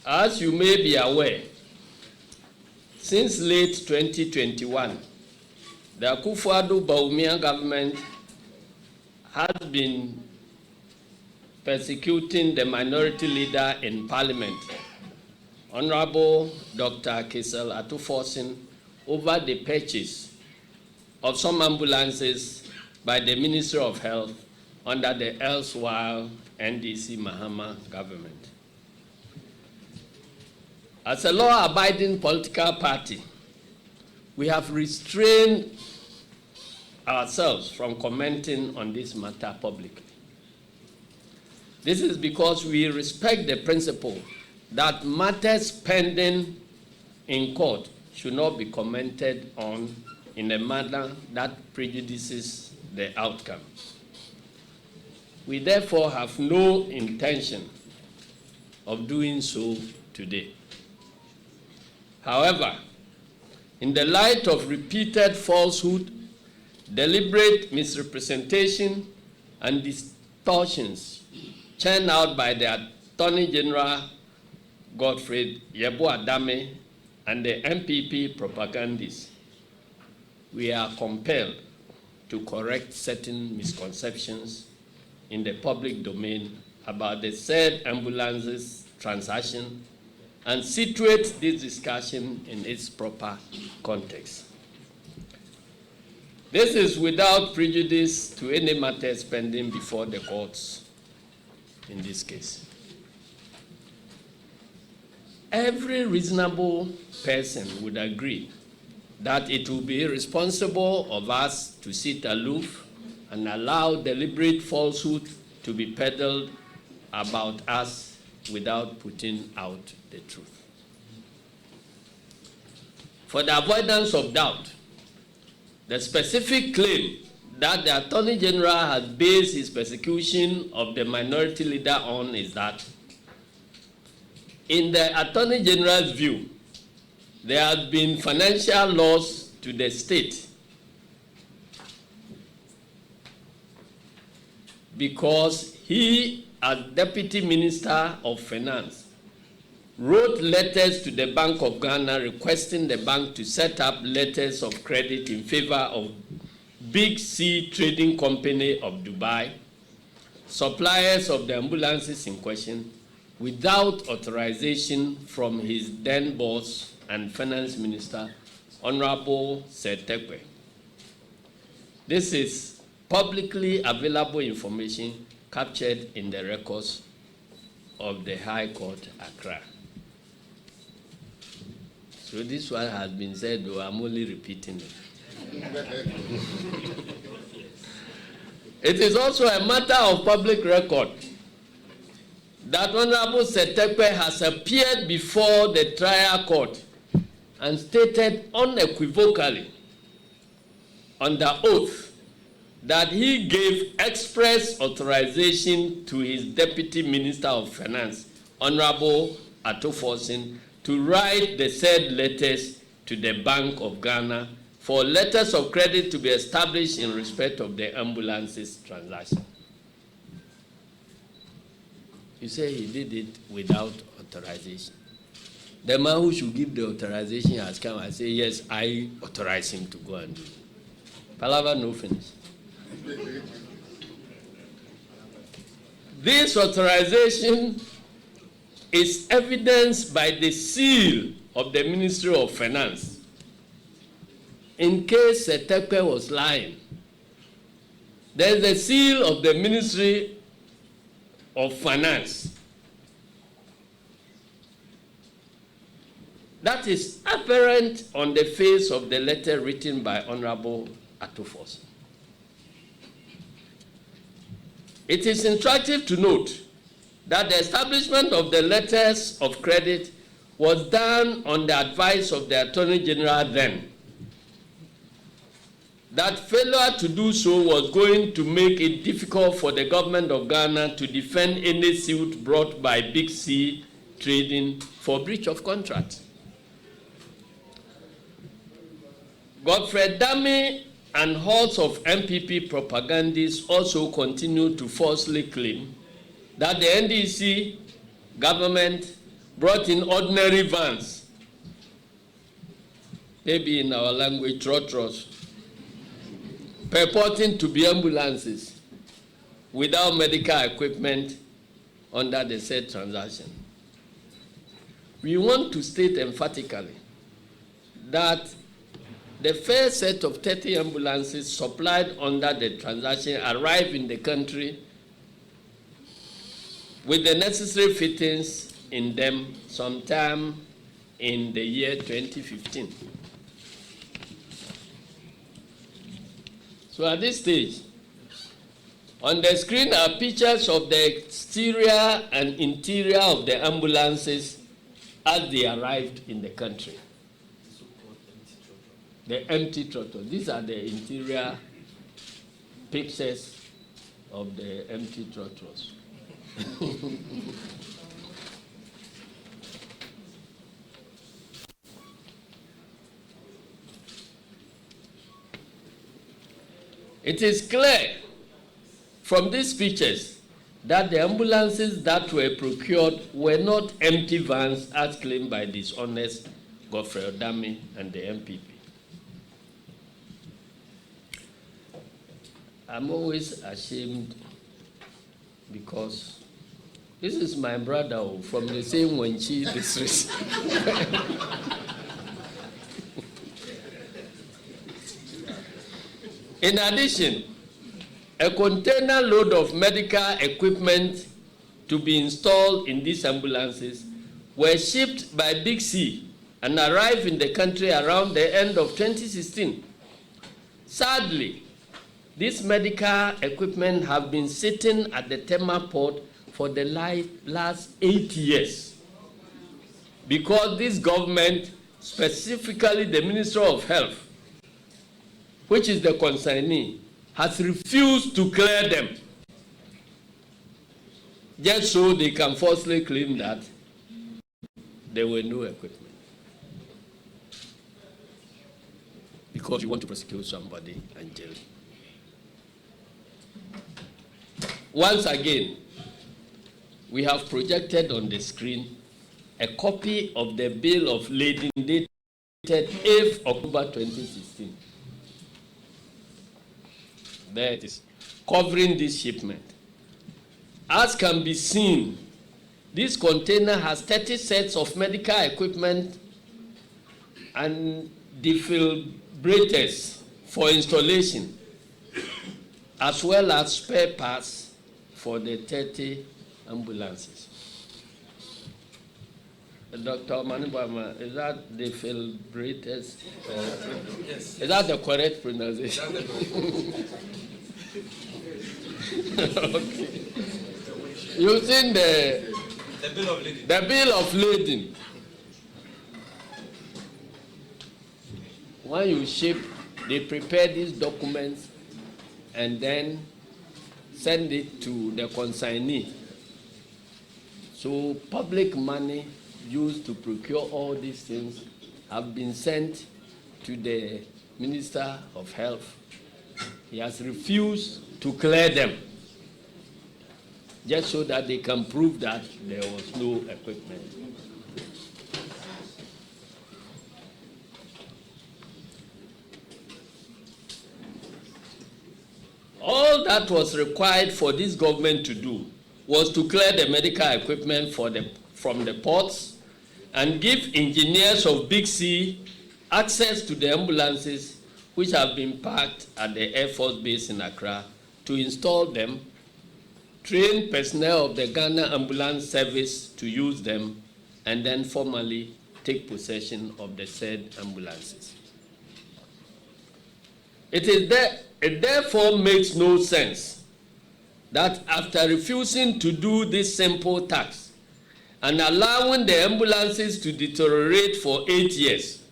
As you may be aware, since late 2021, the Akufo-Addo government has been persecuting the minority leader in Parliament, Honorable Dr. Kisel Atuforsen, over the purchase of some ambulances by the Ministry of Health under the erstwhile NDC Mahama government. As a law-abiding political party, we have restrained ourselves from commenting on this matter publicly. This is because we respect the principle that matters pending in court should not be commented on in a manner that prejudices the outcome. We therefore have no intention of doing so today. However, in the light of repeated falsehood, deliberate misrepresentation, and distortions churned out by the Attorney General Godfrey Yeboah-Dame and the MPP propagandists, we are compelled to correct certain misconceptions in the public domain about the said ambulances transaction and situate this discussion in its proper context. This is without prejudice to any matters pending before the courts in this case. Every reasonable person would agree that it will be irresponsible of us to sit aloof and allow deliberate falsehood to be peddled about us without putting out the truth. For the avoidance of doubt, the specific claim that the Attorney General has based his persecution of the minority leader on is that, in the Attorney General's view, there has been financial loss to the state because he, as Deputy Minister of Finance, wrote letters to the Bank of Ghana requesting the bank to set up letters of credit in favor of Big C Trading Company of Dubai, suppliers of the ambulances in question, without authorization from his then boss and Finance Minister, Honorable Jakpa. This is publicly available information captured in the records of the High Court, Accra. So this one has been said, though I'm only repeating it. It is also a matter of public record that Honorable Jakpa has appeared before the trial court and stated unequivocally under oath that he gave express authorization to his Deputy Minister of Finance, Honorable Atuforsen, to write the said letters to the Bank of Ghana for letters of credit to be established in respect of the ambulances transaction. You say he did it without authorization. The man who should give the authorization has come and say, yes, I authorize him to go and do it. Palava no finish. This authorization is evidenced by the seal of the Ministry of Finance. In case Jakpa was lying, there is a seal of the Ministry of Finance. That is apparent on the face of the letter written by Honorable Atuforsen. It is instructive to note that the establishment of the letters of credit was done on the advice of the Attorney General then. That failure to do so was going to make it difficult for the government of Ghana to defend any suit brought by Big C Trading for breach of contract. Godfrey Dame and hordes of MPP propagandists also continue to falsely claim that the NDC government brought in ordinary vans, maybe in our language, trotros, purporting to be ambulances without medical equipment under the said transaction. We want to state emphatically that the first set of 30 ambulances supplied under the transaction arrived in the country with the necessary fittings in them sometime in the year 2015. So at this stage, on the screen are pictures of the exterior and interior of the ambulances as they arrived in the country. The empty trotters. These are the interior pictures of the empty trotters. It is clear from these pictures that the ambulances that were procured were not empty vans as claimed by dishonest Godfrey Odami and the MPP. I'm always ashamed because this is my brother from the same Wenchi district. In addition, a container load of medical equipment to be installed in these ambulances were shipped by Big C and arrived in the country around the end of 2016. Sadly, this medical equipment have been sitting at the Tema port for the last 8 years because this government, specifically the Minister of Health, which is the consignee, has refused to clear them, just so they can falsely claim that there were no equipment. Because you want to prosecute somebody and jail. Once again, we have projected on the screen a copy of the bill of lading dated 8th October 2016. There it is, covering this shipment. As can be seen, this container has 30 sets of medical equipment and defibrillators for installation, as well as spare parts for the 30 ambulances. Dr. Manibama, is that defibrillators? Yes. Is that the correct pronunciation? Okay. You've seen the bill of lading. The bill of lading. When you ship, they prepare these documents and then send it to the consignee. So public money used to procure all these things have been sent to the Minister of Health. He has refused to clear them, just so that they can prove that there was no equipment. All that was required for this government to do was to clear the medical equipment from the ports and give engineers of Big C access to the ambulances which have been parked at the Air Force Base in Accra to install them, train personnel of the Ghana Ambulance Service to use them, and then formally take possession of the said ambulances. It therefore makes no sense that after refusing to do this simple task and allowing the ambulances to deteriorate for 8 years,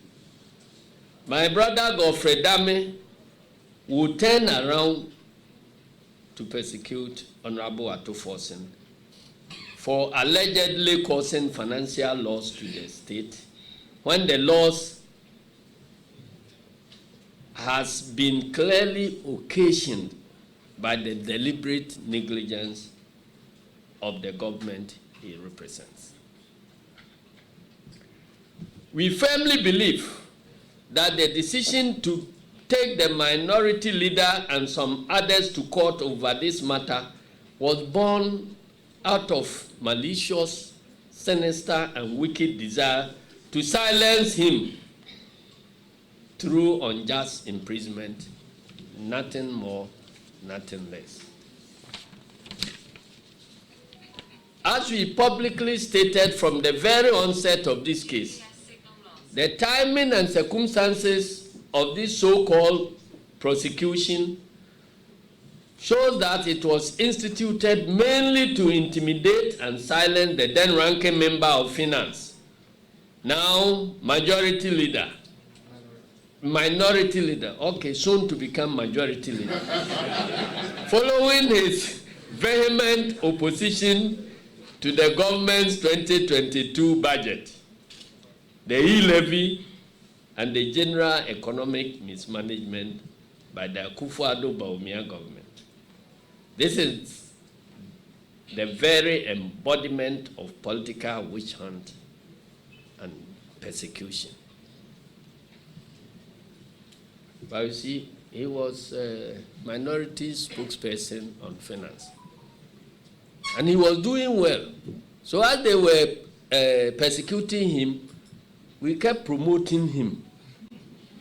my brother Godfrey Dame will turn around to persecute Honorable Atto-Forson for allegedly causing financial loss to the state when the loss has been clearly occasioned by the deliberate negligence of the government he represents. We firmly believe that the decision to take the minority leader and some others to court over this matter was born out of malicious, sinister, and wicked desire to silence him through unjust imprisonment, nothing more, nothing less. As we publicly stated from the very onset of this case, the timing and circumstances of this so-called prosecution shows that it was instituted mainly to intimidate and silence the then ranking member of finance, now minority leader, okay, soon to become majority leader, following his vehement opposition to the government's 2022 budget, the e-levy, and the general economic mismanagement by the Akufo-Addo-Bawumia government. This is the very embodiment of political witch hunt and persecution. But you see, he was a minority spokesperson on finance. And he was doing well. So as they were persecuting him, we kept promoting him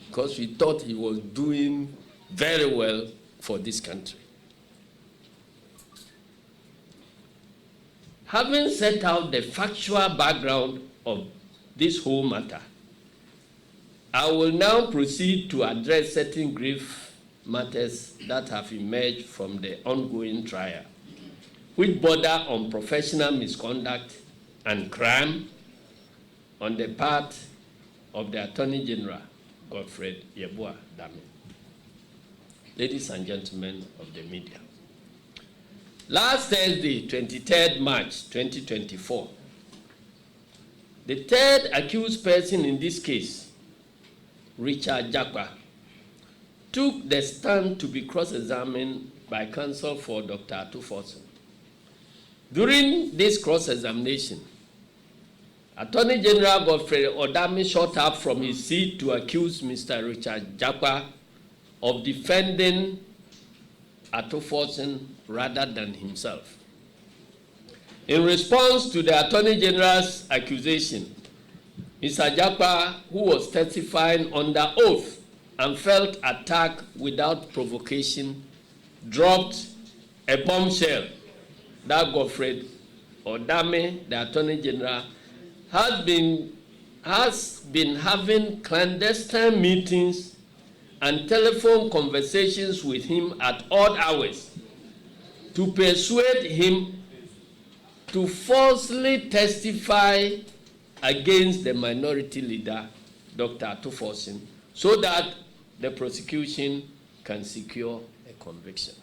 because we thought he was doing very well for this country. Having set out the factual background of this whole matter, I will now proceed to address certain grave matters that have emerged from the ongoing trial, which border on professional misconduct and crime on the part of the Attorney General, Godfred Yeboah-Dame. Ladies and gentlemen of the media, last Thursday, 23rd March 2024, the third accused person in this case, Richard Jakpa, took the stand to be cross-examined by counsel for Dr. Atuforson. During this cross-examination, Attorney General Godfred Odame shot up from his seat to accuse Mr. Richard Jakpa of defending Atuforson rather than himself. In response to the Attorney General's accusation, Mr. Jakpa, who was testifying under oath and felt attacked without provocation, dropped a bombshell that Godfred Odame, the Attorney General, has been having clandestine meetings and telephone conversations with him at odd hours to persuade him to falsely testify against the minority leader, Dr. Atuforson, so that the prosecution can secure a conviction.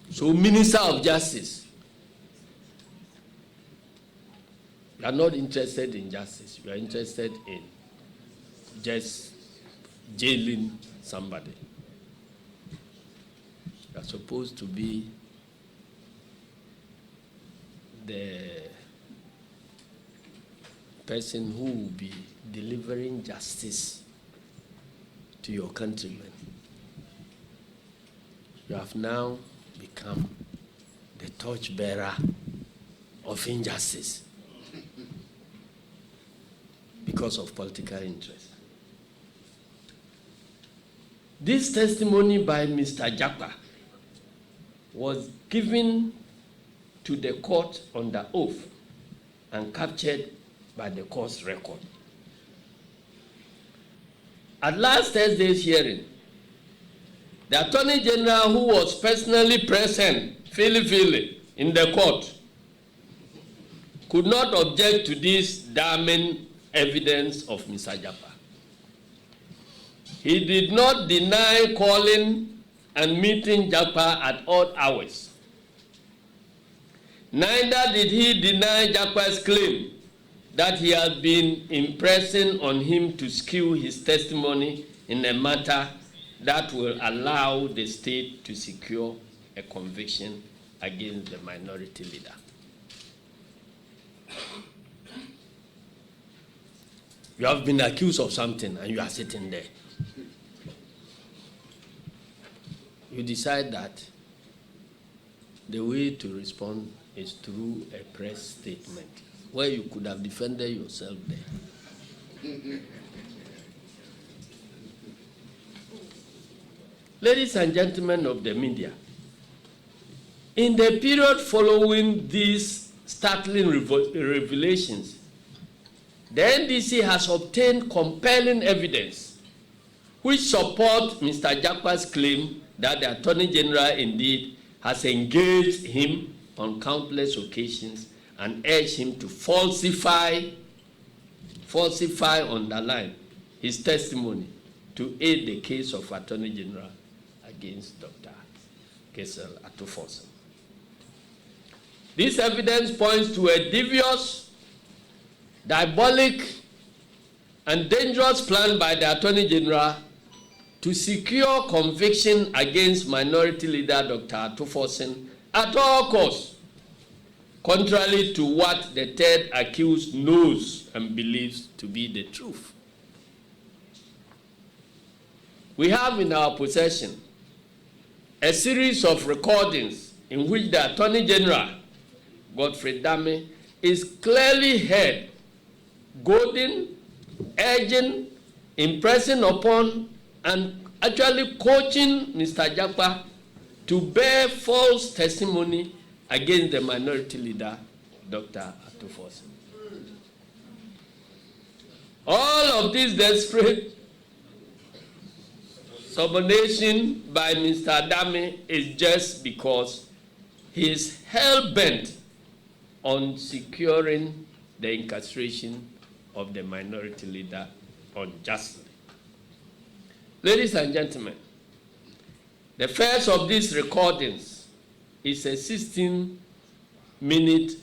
So, Minister of Justice, you are not interested in justice. You are interested in just jailing somebody. You are supposed to be the person who will be delivering justice to your countrymen. You have now become the torchbearer of injustice because of political interest. This testimony by Mr. Jakpa was given to the court under oath and captured by the court's record. At last Thursday's hearing, the Attorney General, who was personally present, in the court, could not object to this damning evidence of Mr. Jakpa. He did not deny calling and meeting Jakpa at odd hours. Neither did he deny Jakpa's claim that he had been impressing on him to skew his testimony in a matter that will allow the state to secure a conviction against the minority leader. You have been accused of something and you are sitting there. You decide that the way to respond is through a press statement where you could have defended yourself there. Ladies and gentlemen of the media, in the period following these startling revelations, the NDC has obtained compelling evidence which support Mr. Jakpa's claim that the Attorney General indeed has engaged him on countless occasions and urged him to falsify, underline, his testimony to aid the case of Attorney General against Dr. Kessel Atuforsen. This evidence points to a devious, diabolic, and dangerous plan by the Attorney General to secure conviction against Minority Leader Dr. Atuforsen at all costs, contrary to what the third accused knows and believes to be the truth. We have in our possession a series of recordings in which the Attorney General, Godfrey Dame, is clearly heard goading, urging, impressing upon, and actually coaching Mr. Jakpa to bear false testimony against the Minority Leader, Dr. Atuforsen. All of this desperate subordination by Mr. Dame is just because he is hell-bent on securing the incarceration of the Minority Leader unjustly. Ladies and gentlemen, the first of these recordings is a 16-minute,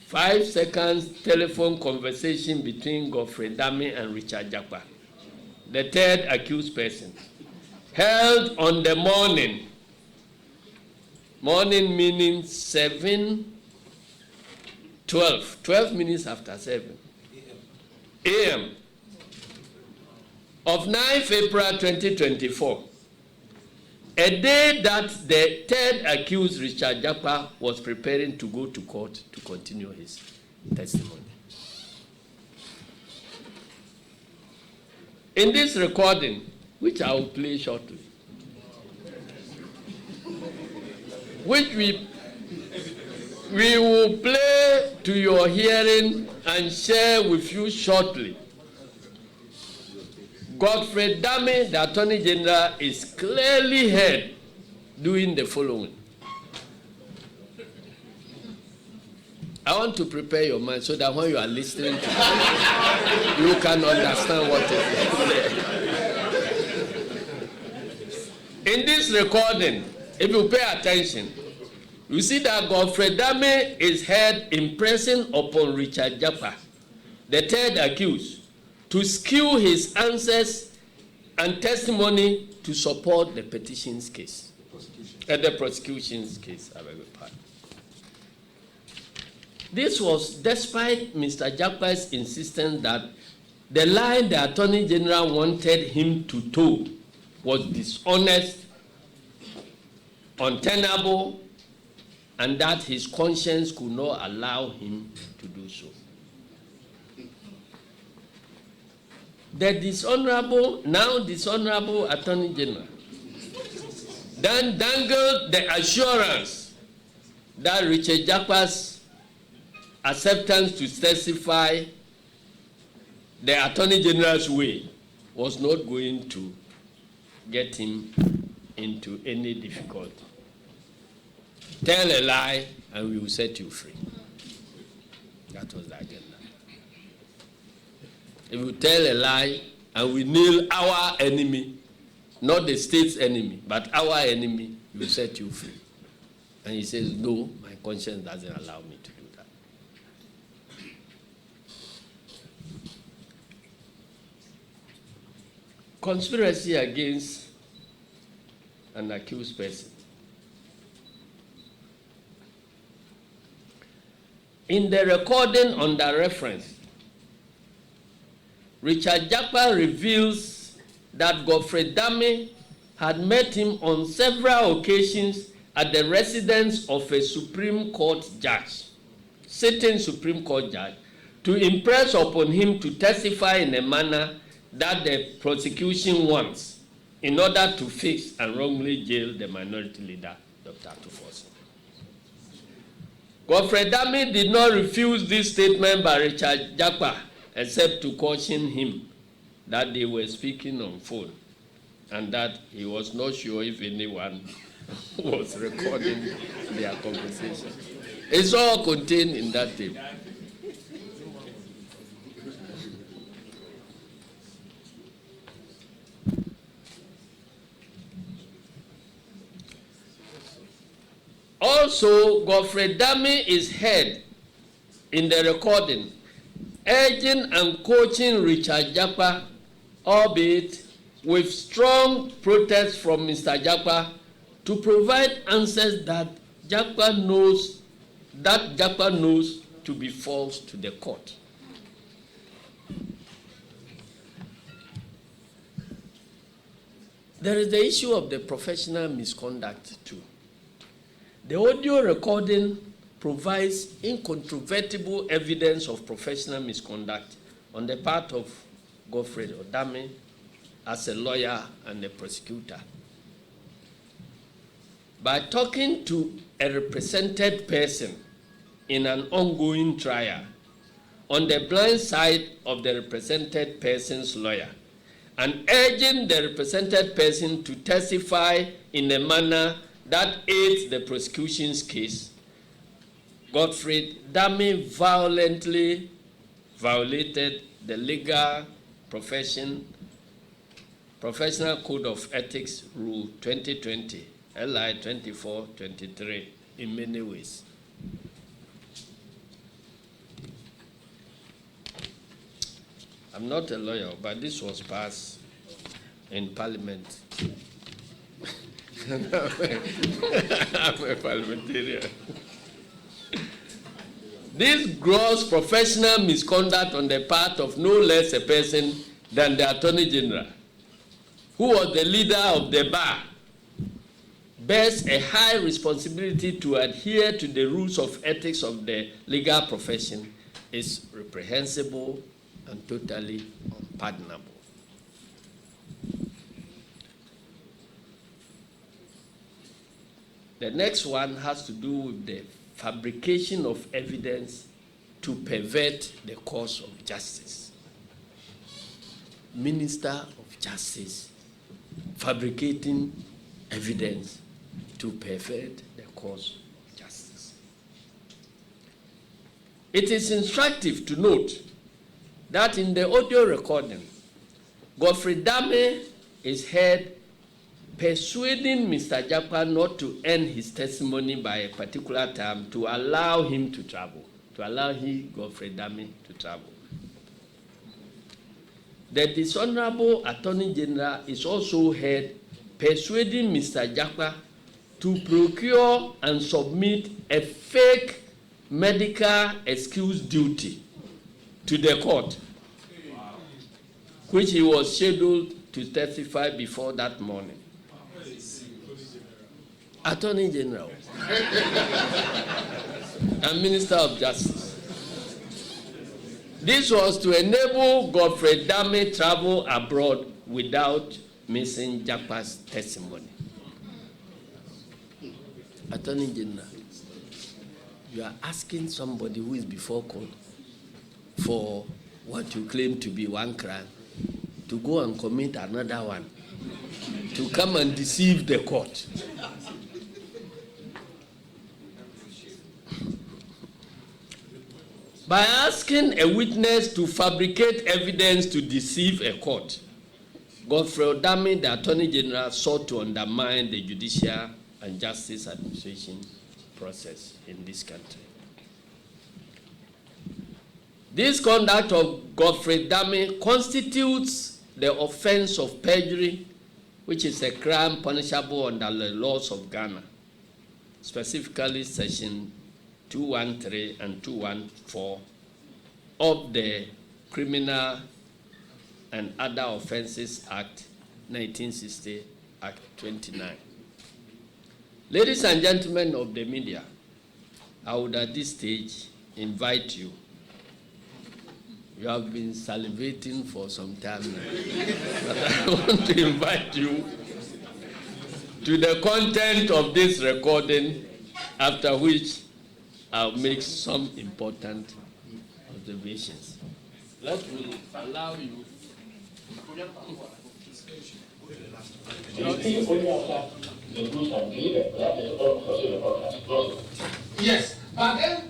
5-second telephone conversation between Godfrey Dame and Richard Jakpa, the third accused person, held on the morning meaning 12 minutes after 7 a.m. of 9th April 2024, a day that the third accused, Richard Jakpa, was preparing to go to court to continue his testimony. In this recording, which I will play shortly, which we will play to your hearing and share with you shortly, Godfrey Dame, the Attorney General, is clearly heard doing the following. I want to prepare your mind so that when you are listening to it, you can understand what is there. In this recording, if you pay attention, you see that Godfrey Dame is heard impressing upon Richard Jakpa, the third accused, to skew his answers and testimony to support the petition's case. The prosecution's case, I beg your pardon. This was despite Mr. Jakpa's insistence that the line the Attorney General wanted him to toe was dishonest, untenable, and that his conscience could not allow him to do so. The now dishonorable Attorney General then dangled the assurance that Richard Jakpa's acceptance to testify the Attorney General's way was not going to get him into any difficulty. Tell a lie and we will set you free. That was the agenda. If you tell a lie and we nail our enemy, not the state's enemy, but our enemy, we will set you free. And he says, no, my conscience doesn't allow me to do that. Conspiracy against an accused person. In the recording under reference, Richard Jakpa reveals that Godfrey Dame had met him on several occasions at the residence of a Supreme Court judge, sitting Supreme Court judge, to impress upon him to testify in a manner that the prosecution wants in order to fix and wrongly jail the minority leader, Dr. Tufosi. Godfrey Dame did not refuse this statement by Richard Jakpa, except to caution him that they were speaking on phone and that he was not sure if anyone was recording their conversation. It's all contained in that tape. Also, Godfrey Dame is heard in the recording urging and coaching Richard Jakpa, albeit with strong protest from Mr. Jakpa, to provide answers that Jakpa knows to be false to the court. There is the issue of the professional misconduct too. The audio recording provides incontrovertible evidence of professional misconduct on the part of Godfrey Dame as a lawyer and a prosecutor. By talking to a represented person in an ongoing trial on the blind side of the represented person's lawyer and urging the represented person to testify in a manner that aids the prosecution's case, Godfrey Dame violently violated the legal professional code of ethics rule 2020 LI 2423 in many ways. I'm not a lawyer, but this was passed in Parliament. I'm a parliamentarian. This gross professional misconduct on the part of no less a person than the Attorney General, who was the leader of the bar, bears a high responsibility to adhere to the rules of ethics of the legal profession, is reprehensible and totally unpardonable. The next one has to do with the fabrication of evidence to pervert the course of justice. Minister of Justice fabricating evidence to pervert the course of justice. It is instructive to note that in the audio recording, Godfrey Dame is heard persuading Mr. Jakpa not to end his testimony by a particular time to allow him to travel, Godfrey Dame, to travel. The dishonorable Attorney General is also heard persuading Mr. Jakpa to procure and submit a fake medical excuse duty to the court, which he was scheduled to testify before that morning. Attorney General and Minister of Justice. This was to enable Godfrey Dame travel abroad without missing Jakpa's testimony. Attorney General, you are asking somebody who is before court for what you claim to be one crime to go and commit another one, to come and deceive the court. By asking a witness to fabricate evidence to deceive a court, Godfrey Dame, the Attorney General, sought to undermine the judicial and justice administration process in this country. This conduct of Godfrey Dame constitutes the offense of perjury, which is a crime punishable under the laws of Ghana, specifically Section 213 and 214 of the Criminal and Other Offences Act 1960, Act 29. Ladies and gentlemen of the media, I would at this stage invite you. You have been salivating for some time now, but I want to invite you to the content of this recording, after which I'll make some important observations. Let me allow you. Yes, but then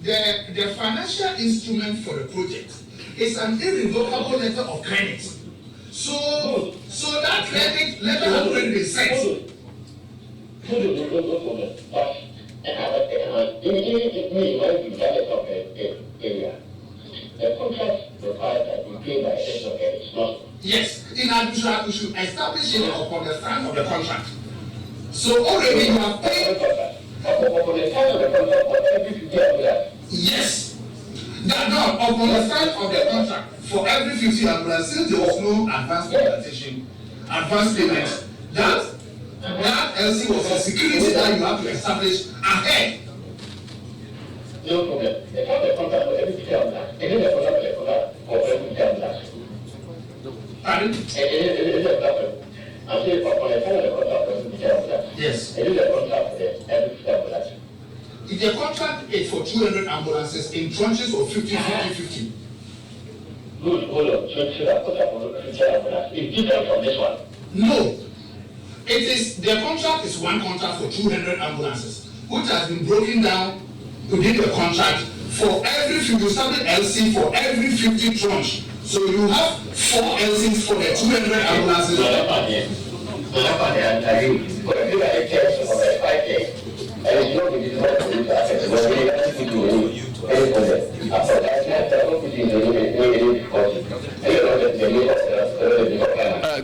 the financial instrument for the project is an irrevocable letter of credit. So that credit letter of credit is set. The contract requires that we pay by excess of credit. Yes, in addition, we should establish it upon the strength of the contract. So already you have paid. Upon the strength of the contract, for every 50 ambulances. Yes. Upon the strength of the contract, for every 50 ambulances, since there was no advance compensation, advance payment, that LC was a security that you have to establish ahead. No problem. The contract for every 50 ambulances, and then the contract for every 50 ambulances. Pardon? I'm saying upon the strength of the contract for every 50 ambulances. Yes. And then the contract for every 50 ambulances. If the contract is for 200 ambulances in tranches of 50. Good, hold on. So that contract for 50 ambulances is different from this one? No. It is, the contract is one contract for 200 ambulances, which has been broken down within the contract for every 50, LC for every 50 tranche. So you have 4 LCs for the 200 ambulances.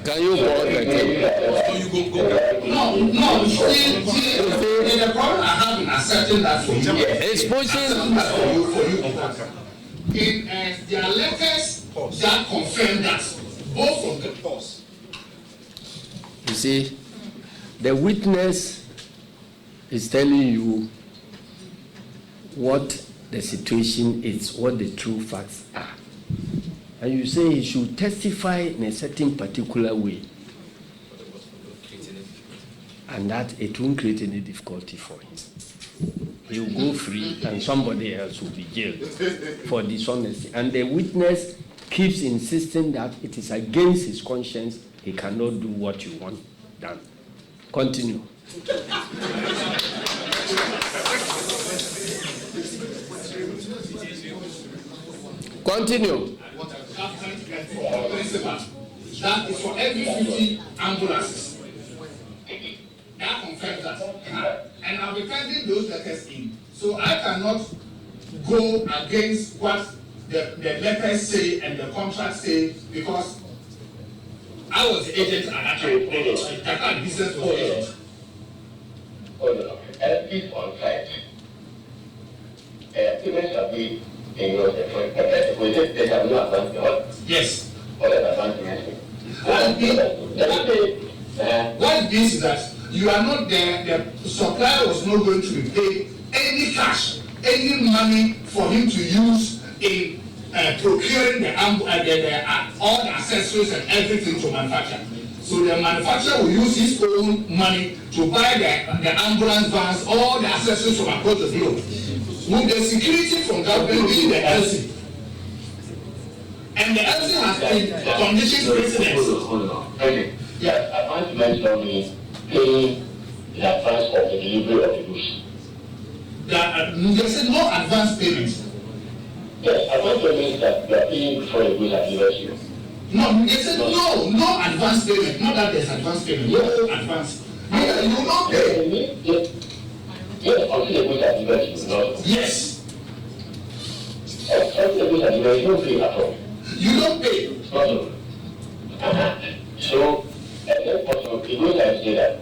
Can you go on again? No, the problem I have in accepting that for you. It's pushing. There are letters that confirm that, both from the boss. You see, the witness is telling you what the situation is, what the true facts are. And you say he should testify in a certain particular way, and that it won't create any difficulty for him. He will go free and somebody else will be jailed for dishonesty. And the witness keeps insisting that it is against his conscience, he cannot do what you want done. Continue. Continue. That is for every 50 ambulances. That confirms that. And I'll be pending those letters in. So I cannot go against what the letters say and the contract say, because I was the agent at that time. Jakpa business was the agent. If on site, payments have been in your they have no advance. Yes. What advance? What this is that you are not the supplier was not going to be paid any cash, any money for him to use in procuring all the accessories and everything to manufacture. So the manufacturer will use his own money to buy the ambulance vans, all the accessories from across the globe. With the security from government being the LC. And the LC has been conditions precedent. Okay. Yes, advance mentioned me paying the advance of the delivery of the goods. They said no advance payment. Yes, advance means that you are paying before the goods are delivered to you. No, they said no advance payment. Not that there's advance payment. No advance. You will not pay. Yes, until the goods are delivered to you. No? Yes. Until the goods are delivered, you don't pay at all. You don't pay. No. So, and then also, the goods are say that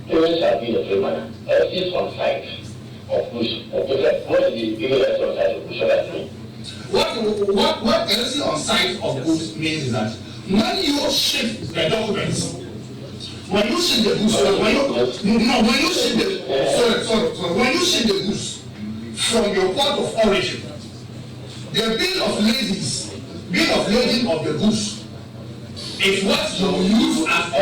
payments are being the same manner. It's on site of goods. What is the given on site of goods? What what currency on site of goods means is that when you ship the documents, when you ship the goods, when you ship the goods from your port of origin, the bill of lading of the goods is what you use as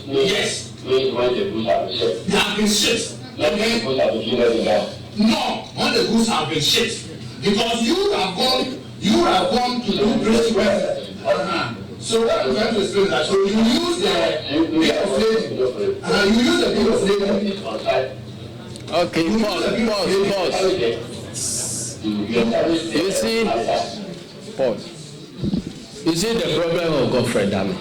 yes. When the goods have been shipped. They have been shipped. Okay. The goods have been delivered now. No, when the goods have been shipped, because you have gone to the place where. So what I'm trying to explain is that so you use the bill of lading. You use the bill of lading. Okay, pause. You see, pause. You see the problem of Godfrey Dami.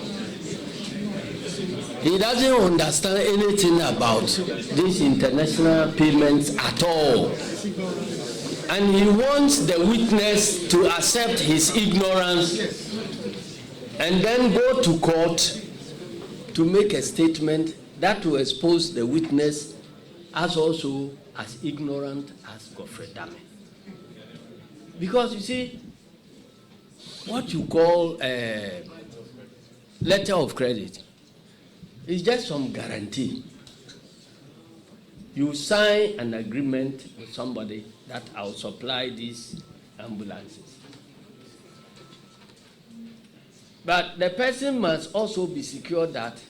He doesn't understand anything about these international payments at all. And he wants the witness to accept his ignorance and then go to court to make a statement that will expose the witness as also as ignorant as Godfrey Dami. Because you see, what you call a letter of credit is just some guarantee. You sign an agreement with somebody that I'll supply these ambulances. But the person must also be secure that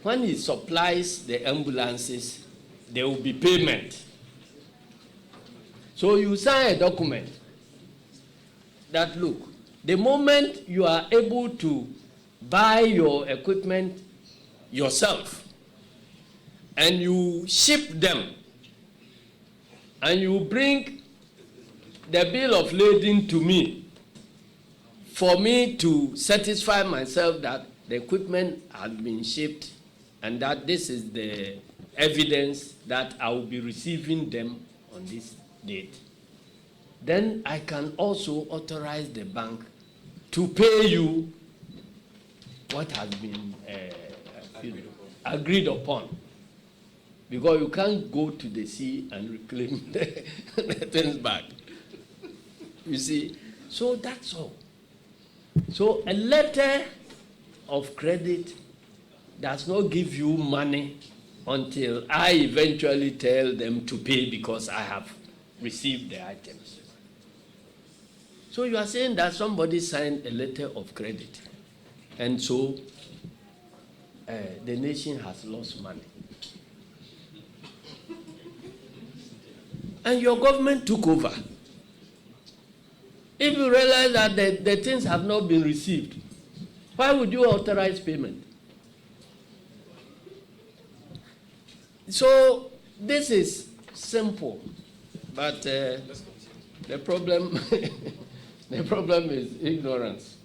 when he supplies the ambulances, there will be payment. So you sign a document that, look, the moment you are able to buy your equipment yourself and you ship them and you bring the bill of lading to me for me to satisfy myself that the equipment has been shipped and that this is the evidence that I will be receiving them on this date, then I can also authorize the bank to pay you what has been agreed upon. Because you can't go to the sea and reclaim the things back. You see? So that's all. So a letter of credit does not give you money until I eventually tell them to pay because I have received the items. So you are saying that somebody signed a letter of credit, and so the nation has lost money. And your government took over. If you realize that the things have not been received, why would you authorize payment? So this is simple, but the problem is ignorance.